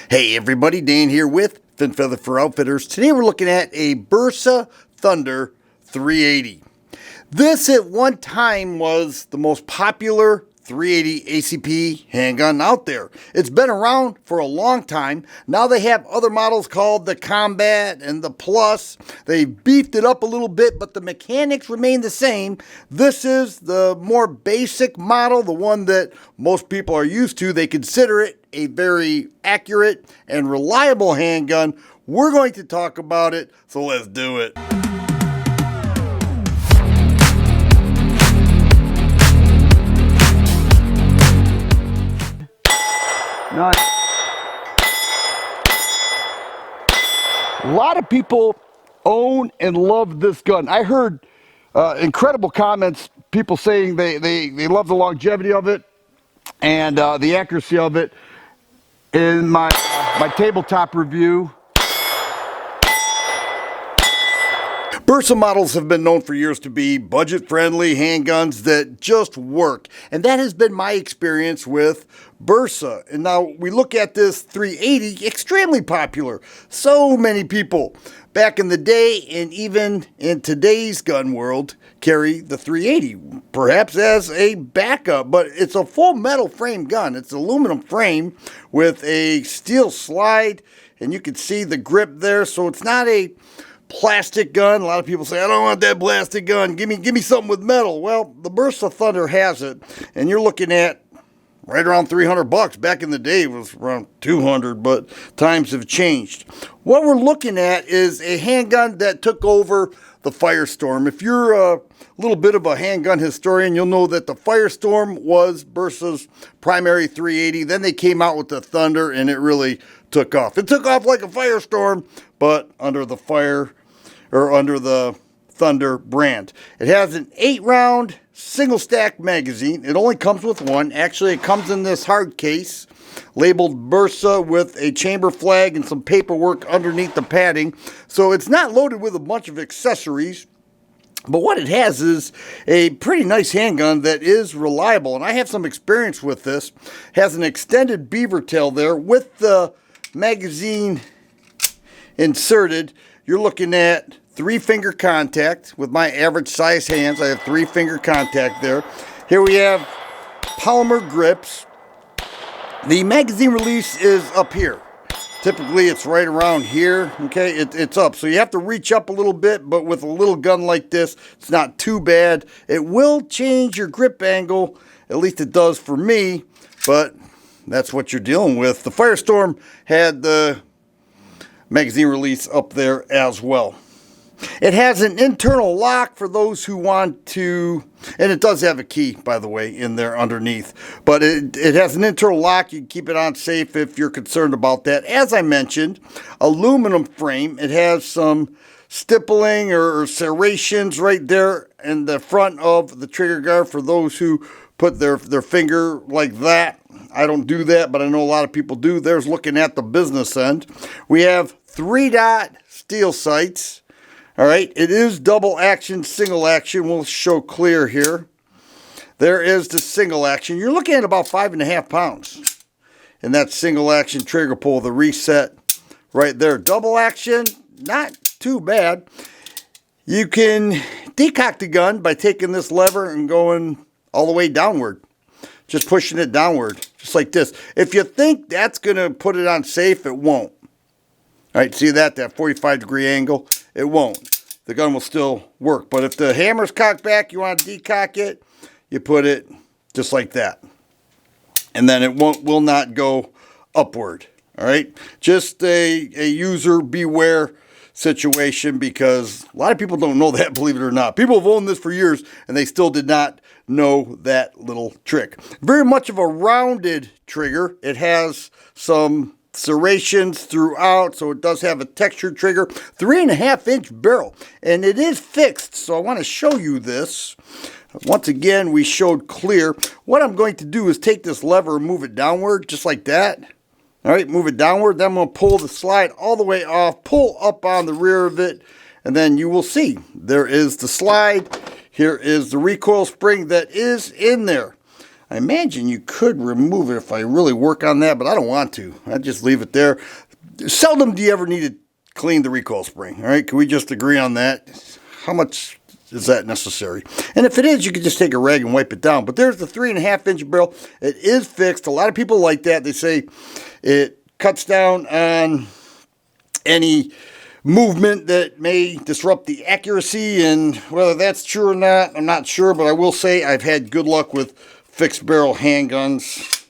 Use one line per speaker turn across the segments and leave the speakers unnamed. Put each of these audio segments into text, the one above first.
Hey everybody, Dan here with Fin Feather for Outfitters. Today we're looking at a Bersa Thunder 380. This at one time was the most popular 380 ACP handgun out there. It's been around for a long time. Now they have other models called the Combat and the Plus. They beefed it up a little bit, but the mechanics remain the same. This is the more basic model, the one that most people are used to. They consider it a very accurate and reliable handgun. We're going to talk about it, so let's do it. Nice. A lot of people own and love this gun. I heard incredible comments, people saying they love the longevity of it and the accuracy of it. In my tabletop review, Bersa models have been known for years to be budget-friendly handguns that just work. And that has been my experience with Bersa. And now we look at this 380, extremely popular. So many people back in the day and even in today's gun world carry the 380, perhaps as a backup. But it's a full metal frame gun. It's an aluminum frame with a steel slide. And you can see the grip there. So it's not a plastic gun. A lot of people say, I don't want that plastic gun. Give me something with metal. Well, the Bersa Thunder has it, and you're looking at right around $300. Back in the day, it was around $200, but times have changed. What we're looking at is a handgun that took over the Firestorm. If you're a little bit of a handgun historian, you'll know that the Firestorm was Bersa's primary 380. Then they came out with the Thunder, and it really took off. It took off like a Firestorm, but under the Thunder brand. It has an 8-round single stack magazine. It only comes with one. Actually, it comes in this hard case labeled Bersa with a chamber flag and some paperwork underneath the padding. So it's not loaded with a bunch of accessories. But what it has is a pretty nice handgun that is reliable. And I have some experience with this. It has an extended beaver tail there with the magazine inserted. You're looking at 3-finger contact with my average size hands. I have 3-finger contact there. Here we have polymer grips. The magazine release is up here. Typically it's right around here. Okay, it's up. So you have to reach up a little bit, but with a little gun like this, it's not too bad. It will change your grip angle. At least it does for me, but that's what you're dealing with. The Firestorm had the magazine release up there as well. It has an internal lock for those who want to, and it does have a key, by the way, in there underneath. But it has an internal lock. You can keep it on safe if you're concerned about that. As I mentioned, aluminum frame. It has some stippling or serrations right there in the front of the trigger guard for those who put their finger like that. I don't do that, but I know a lot of people do. There's looking at the business end. We have 3-dot steel sights. All right, it is double action, single action. We'll show clear here. There is the single action. You're looking at about 5.5 pounds in that single action trigger pull, the reset right there. Double action, not too bad. You can decock the gun by taking this lever and going all the way downward. Just pushing it downward, just like this. If you think that's going to put it on safe, it won't. All right, see that 45-degree angle? It won't. The gun will still work. But if the hammer's cocked back, you want to decock it, you put it just like that. And then it will not go upward. All right? Just a user beware situation, because a lot of people don't know that, believe it or not. People have owned this for years, and they still did not know that little trick. Very much of a rounded trigger. It has some serrations throughout, so it does have a textured trigger. 3.5-inch barrel, and it is fixed, so I want to show you this. Once again, we showed clear. What I'm going to do is take this lever and move it downward, just like that. All right, move it downward. Then I'm going to pull the slide all the way off, pull up on the rear of it, and then you will see there is the slide. Here is the recoil spring that is in there. I imagine you could remove it if I really work on that, but I don't want to. I just leave it there. Seldom do you ever need to clean the recoil spring. All right, can we just agree on that? How much is that necessary? And if it is, you can just take a rag and wipe it down. But there's the 3.5-inch barrel. It is fixed. A lot of people like that. They say it cuts down on any movement that may disrupt the accuracy, and whether that's true or not, I'm not sure, but I will say I've had good luck with fixed barrel handguns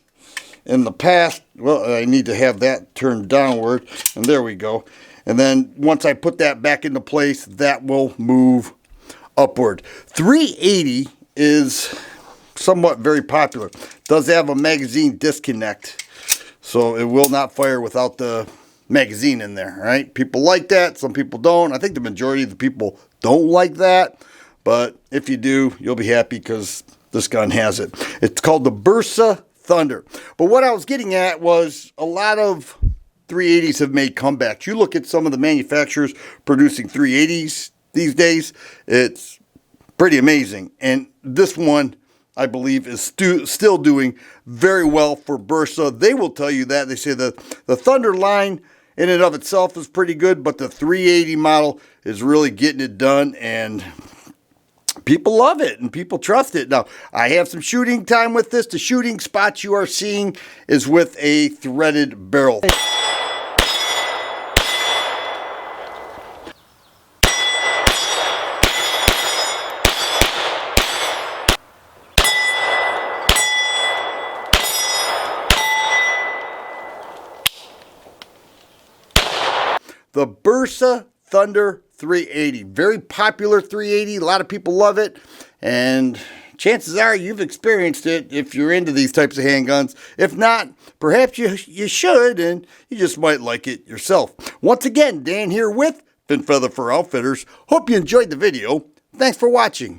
in the past. Well, I need to have that turned downward, and there we go. And then once I put that back into place, that will move upward. 380 is somewhat very popular. Does have a magazine disconnect, so it will not fire without the magazine in there, right? People like that. Some people don't. I think the majority of the people don't like that, but if you do, you'll be happy because this gun has it. It's called the Bersa Thunder. But what I was getting at was a lot of 380s have made comebacks. You look at some of the manufacturers producing 380s these days, it's pretty amazing. And this one, I believe, is still doing very well for Bersa. They will tell you that. They say that the Thunder line in and of itself is pretty good, but the 380 model is really getting it done, and people love it and people trust it. Now, I have some shooting time with this. The shooting spots you are seeing is with a threaded barrel. The Bersa Thunder 380. Very popular 380. A lot of people love it. And chances are you've experienced it if you're into these types of handguns. If not, perhaps you should, and you just might like it yourself. Once again, Dan here with Fin Feather for Outfitters. Hope you enjoyed the video. Thanks for watching.